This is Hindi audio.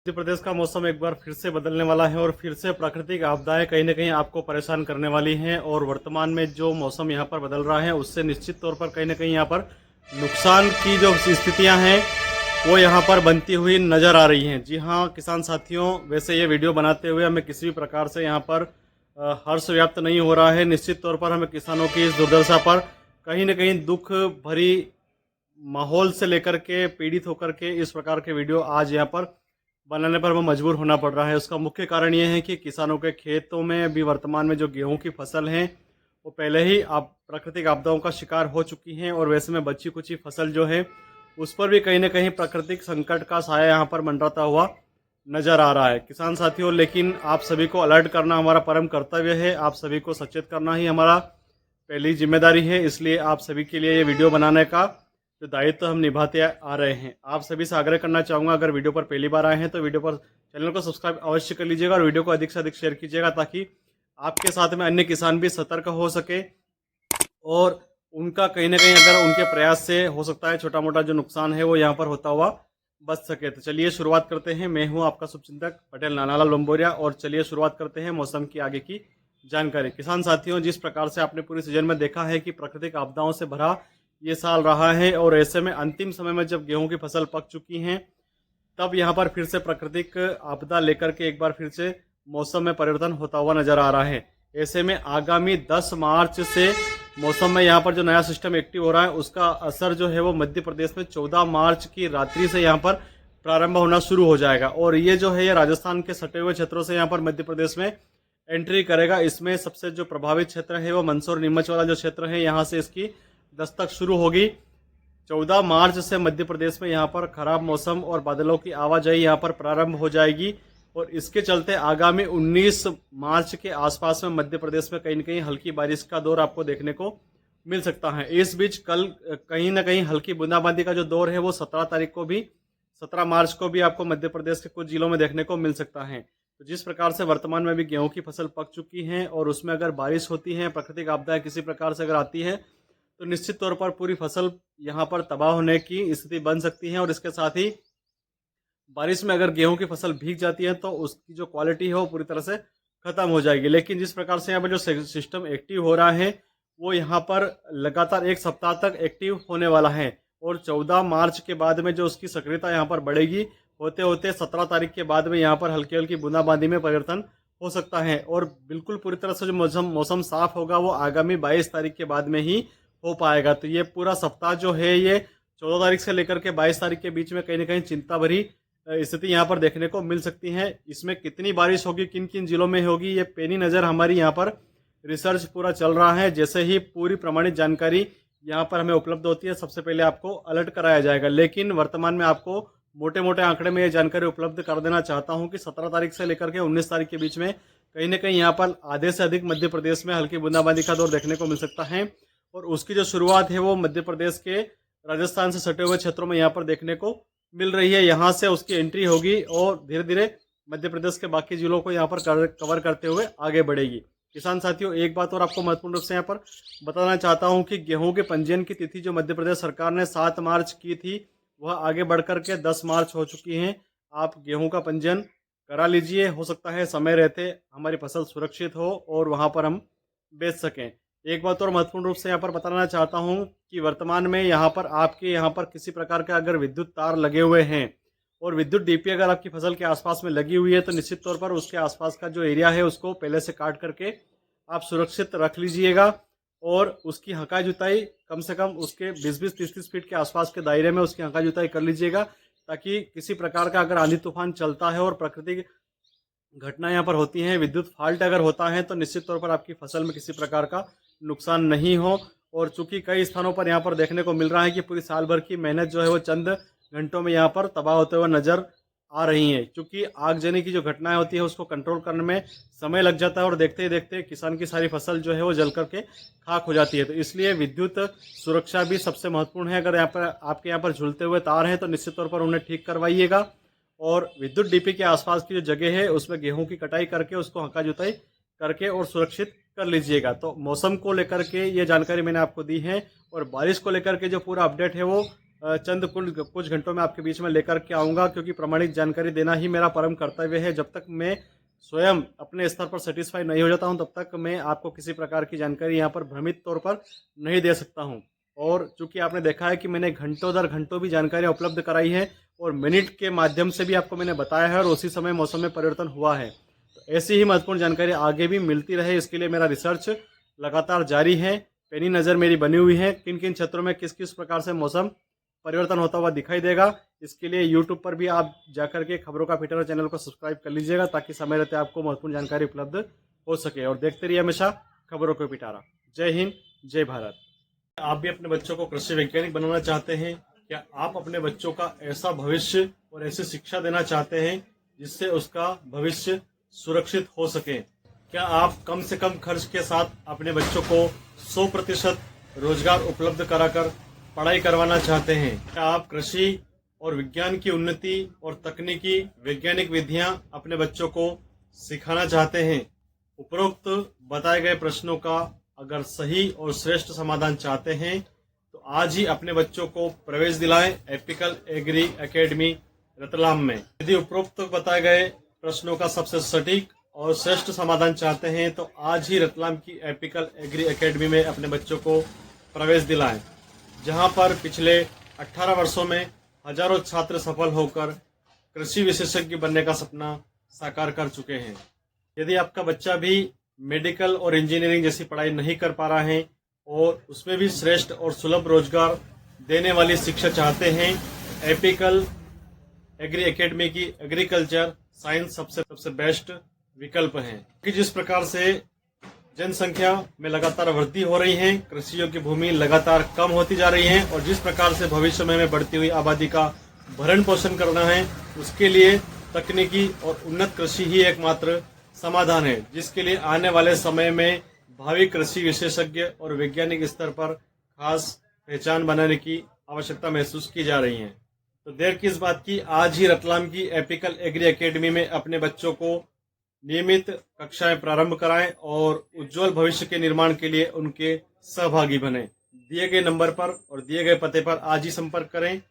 मध्य प्रदेश का मौसम एक बार फिर से बदलने वाला है और फिर से प्राकृतिक आपदाएं कहीं न कहीं आपको परेशान करने वाली हैं और वर्तमान में जो मौसम यहाँ पर बदल रहा है उससे निश्चित तौर पर कहीं न कहीं यहाँ पर नुकसान की जो स्थितियाँ हैं वो यहाँ पर बनती हुई नज़र आ रही हैं। जी हाँ किसान साथियों, वैसे ये वीडियो बनाते हुए हमें किसी भी प्रकार से यहाँ पर हर्ष व्याप्त नहीं हो रहा है। निश्चित तौर पर हमें किसानों की इस दुर्दशा पर कहीं न कहीं दुख भरी माहौल से लेकर के पीड़ित होकर के इस प्रकार के वीडियो आज यहाँ पर बनाने पर हमें मजबूर होना पड़ रहा है। उसका मुख्य कारण ये है कि किसानों के खेतों में अभी वर्तमान में जो गेहूं की फसल है वो पहले ही आप प्राकृतिक आपदाओं का शिकार हो चुकी हैं और वैसे में बची कुची फसल जो है उस पर भी कहीं ना कहीं प्राकृतिक संकट का साया यहाँ पर मंडराता हुआ नजर आ रहा है। किसान साथियों, लेकिन आप सभी को अलर्ट करना हमारा परम कर्तव्य है। आप सभी को सचेत करना ही हमारा पहली जिम्मेदारी है। इसलिए आप सभी के लिए ये वीडियो बनाने का जो दायित्व हम निभाते आ रहे हैं। आप सभी से आग्रह करना चाहूँगा, अगर वीडियो पर पहली बार आए हैं तो वीडियो पर चैनल को सब्सक्राइब अवश्य कर लीजिएगा और वीडियो को अधिक से अधिक शेयर कीजिएगा ताकि आपके साथ में अन्य किसान भी सतर्क हो सके और उनका कहीं ना कहीं अगर उनके प्रयास से हो सकता है छोटा मोटा जो नुकसान है वो यहाँ पर होता हुआ बच सके। तो चलिए शुरुआत करते हैं। मैं हूँ आपका शुभचिंतक पटेल नानालाल बंबोरिया और चलिए शुरुआत करते हैं मौसम की आगे की जानकारी। किसान साथियों, जिस प्रकार से आपने पूरी सीजन में देखा है कि प्राकृतिक आपदाओं से भरा ये साल रहा है और ऐसे में अंतिम समय में जब गेहूं की फसल पक चुकी हैं तब यहाँ पर फिर से प्राकृतिक आपदा लेकर के एक बार फिर से मौसम में परिवर्तन होता हुआ नजर आ रहा है। ऐसे में आगामी 10 मार्च से मौसम में यहाँ पर जो नया सिस्टम एक्टिव हो रहा है उसका असर जो है वो मध्य प्रदेश में 14 मार्च की रात्रि से यहाँ पर प्रारंभ होना शुरू हो जाएगा और ये जो है ये राजस्थान के सटे हुए क्षेत्रों से यहाँ पर मध्य प्रदेश में एंट्री करेगा। इसमें सबसे जो प्रभावित क्षेत्र है वो मंदसौर नीमच वाला जो क्षेत्र है, यहाँ से इसकी दस्तक शुरू होगी। 14 मार्च से मध्य प्रदेश में यहाँ पर खराब मौसम और बादलों की आवाजाही यहाँ पर प्रारंभ हो जाएगी और इसके चलते आगामी 19 मार्च के आसपास में मध्य प्रदेश में कहीं न कहीं हल्की बारिश का दौर आपको देखने को मिल सकता है। इस बीच कल कहीं ना कहीं हल्की बूंदाबांदी का जो दौर है वो 17 मार्च को भी आपको मध्य प्रदेश के कुछ जिलों में देखने को मिल सकता है। तो जिस प्रकार से वर्तमान में भी गेहूं की फसल पक चुकी है और उसमें अगर बारिश होती है, प्राकृतिक आपदाएं किसी प्रकार से अगर आती है तो निश्चित तौर पर पूरी फसल यहाँ पर तबाह होने की स्थिति बन सकती है और इसके साथ ही बारिश में अगर गेहूं की फसल भीग जाती है तो उसकी जो क्वालिटी है वो पूरी तरह से खत्म हो जाएगी। लेकिन जिस प्रकार से यहाँ पर जो सिस्टम एक्टिव हो रहा है वो यहाँ पर लगातार एक सप्ताह तक एक्टिव होने वाला है और 14 मार्च के बाद में जो उसकी सक्रियता यहाँ पर बढ़ेगी, होते होते 17 तारीख के बाद में यहाँ पर हल्की हल्की बूंदाबांदी में परिवर्तन हो सकता है और बिल्कुल पूरी तरह से जो मौसम साफ होगा वो आगामी 22 तारीख के बाद में ही हो पाएगा। तो ये पूरा सप्ताह जो है ये 14 तारीख से लेकर के 22 तारीख के बीच में कहीं ना कहीं चिंता भरी स्थिति यहाँ पर देखने को मिल सकती है। इसमें कितनी बारिश होगी, किन किन जिलों में होगी, ये पैनी नज़र हमारी यहाँ पर रिसर्च पूरा चल रहा है। जैसे ही पूरी प्रमाणित जानकारी यहाँ पर हमें उपलब्ध होती है सबसे पहले आपको अलर्ट कराया जाएगा। लेकिन वर्तमान में आपको मोटे मोटे आंकड़े में ये जानकारी उपलब्ध कर देना चाहता हूँ कि 17 तारीख से लेकर के 19 तारीख के बीच में कहीं ना कहीं यहाँ पर आधे से अधिक मध्य प्रदेश में हल्की बूंदाबांदी का दौर देखने को मिल सकता है और उसकी जो शुरुआत है वो मध्य प्रदेश के राजस्थान से सटे हुए क्षेत्रों में यहाँ पर देखने को मिल रही है। यहाँ से उसकी एंट्री होगी और धीरे धीरे मध्य प्रदेश के बाकी जिलों को यहाँ पर कवर करते हुए आगे बढ़ेगी। किसान साथियों, एक बात और आपको महत्वपूर्ण रूप से यहाँ पर बताना चाहता हूँ कि गेहूं के पंजीयन की तिथि जो मध्य प्रदेश सरकार ने 7 मार्च की थी वह आगे बढ़कर के 10 मार्च हो चुकी है। आप गेहूं का पंजीयन करा लीजिए, हो सकता है समय रहते हमारी फसल सुरक्षित हो और वहां पर हम बेच सकें। एक बात और महत्वपूर्ण रूप से यहाँ पर बताना चाहता हूँ कि वर्तमान में यहाँ पर आपके यहाँ पर किसी प्रकार के अगर विद्युत तार लगे हुए हैं और विद्युत डीपी अगर आपकी फसल के आसपास में लगी हुई है तो निश्चित तौर पर उसके आसपास का जो एरिया है उसको पहले से काट करके आप सुरक्षित रख लीजिएगा और उसकी हकाई जुताई कम से कम उसके 20-20, 30-30 फीट के आसपास के दायरे में उसकी हकाई जुताई कर लीजिएगा ताकि किसी प्रकार का अगर आंधी तूफान चलता है और प्राकृतिक घटना यहाँ पर होती हैं, विद्युत फॉल्ट अगर होता है तो निश्चित तौर पर आपकी फसल में किसी प्रकार का नुकसान नहीं हो। और चूंकि कई स्थानों पर यहाँ पर देखने को मिल रहा है कि पूरी साल भर की मेहनत जो है वो चंद घंटों में यहाँ पर तबाह होते हुए नजर आ रही है। क्योंकि आगजनी की जो घटनाएं होती है उसको कंट्रोल करने में समय लग जाता है और देखते ही देखते किसान की सारी फसल जो है वो जल करके खाक हो जाती है। तो इसलिए विद्युत सुरक्षा भी सबसे महत्वपूर्ण है। अगर यहाँ पर आपके यहाँ पर झूलते हुए तार हैं तो निश्चित तौर पर उन्हें ठीक करवाइएगा और विद्युत डीपी के आसपास की जो जगह है उसमें गेहूं की कटाई करके उसको हका जुताई करके और सुरक्षित कर लीजिएगा। तो मौसम को लेकर के ये जानकारी मैंने आपको दी है और बारिश को लेकर के जो पूरा अपडेट है वो चंद कुछ घंटों में आपके बीच में लेकर के आऊँगा, क्योंकि प्रमाणित जानकारी देना ही मेरा परम कर्तव्य है। जब तक मैं स्वयं अपने स्तर पर सेटिस्फाई नहीं हो जाता हूं, तब तक मैं आपको किसी प्रकार की जानकारी यहां पर भ्रमित तौर पर नहीं दे सकता हूं। और चूंकि आपने देखा है कि मैंने घंटों दर घंटों भी जानकारियां उपलब्ध कराई है और मिनट के माध्यम से भी आपको मैंने बताया है, और उसी समय मौसम में परिवर्तन हुआ है। तो ऐसी ही महत्वपूर्ण जानकारी आगे भी मिलती रहे, इसके लिए मेरा रिसर्च लगातार जारी है। पैनी नज़र मेरी बनी हुई है किन किन क्षेत्रों में किस किस प्रकार से मौसम परिवर्तन होता हुआ दिखाई देगा। इसके लिए YouTube पर भी आप जाकर के खबरों का पिटारा चैनल को सब्सक्राइब कर लीजिएगा, ताकि समय रहते आपको महत्वपूर्ण जानकारी उपलब्ध हो सके। और देखते रहिए हमेशा खबरों को पिटारा। जय हिंद, जय भारत। आप भी अपने बच्चों को कृषि वैज्ञानिक बनाना चाहते हैं? क्या आप अपने बच्चों का ऐसा भविष्य और ऐसी शिक्षा देना चाहते हैं जिससे उसका भविष्य सुरक्षित हो सके? क्या आप कम से कम खर्च के साथ अपने बच्चों को 100% रोजगार उपलब्ध कराकर पढ़ाई करवाना चाहते हैं? क्या आप कृषि और विज्ञान की उन्नति और तकनीकी वैज्ञानिक विधियां अपने बच्चों को सिखाना चाहते हैं? उपरोक्त बताए गए प्रश्नों का अगर सही और श्रेष्ठ समाधान चाहते हैं तो आज ही अपने बच्चों को प्रवेश दिलाएं एपिकल एग्री एकेडमी रतलाम में। यदि उपरोक्त बताए गए प्रश्नों का सबसे सटीक और श्रेष्ठ समाधान चाहते हैं तो आज ही रतलाम की एपिकल एग्री एकेडमी में अपने बच्चों को प्रवेश दिलाएं, जहां पर पिछले 18 वर्षों में हजारों छात्र सफल होकर कृषि विशेषज्ञ बनने का सपना साकार कर चुके हैं। यदि आपका बच्चा भी मेडिकल और इंजीनियरिंग जैसी पढ़ाई नहीं कर पा रहा है और उसमें भी श्रेष्ठ और सुलभ रोजगार देने वाली शिक्षा चाहते हैं, एपिकल एग्री एकेडमी की एग्रीकल्चर साइंस सबसे बेस्ट विकल्प है। कि जिस प्रकार से जनसंख्या में लगातार वृद्धि हो रही है, कृषि योग्य भूमि लगातार कम होती जा रही है, और जिस प्रकार से भविष्य में बढ़ती हुई आबादी का भरण पोषण करना है, उसके लिए तकनीकी और उन्नत कृषि ही एकमात्र समाधान है, जिसके लिए आने वाले समय में भावी कृषि विशेषज्ञ और वैज्ञानिक स्तर पर खास पहचान बनाने की आवश्यकता महसूस की जा रही है। तो देर किस बात की, आज ही रतलाम की एपिकल एग्री एकेडमी में अपने बच्चों को नियमित कक्षाएं प्रारंभ कराएं और उज्जवल भविष्य के निर्माण के लिए उनके सहभागी बने। दिए गए नंबर पर और दिए गए पते पर आज ही संपर्क करें।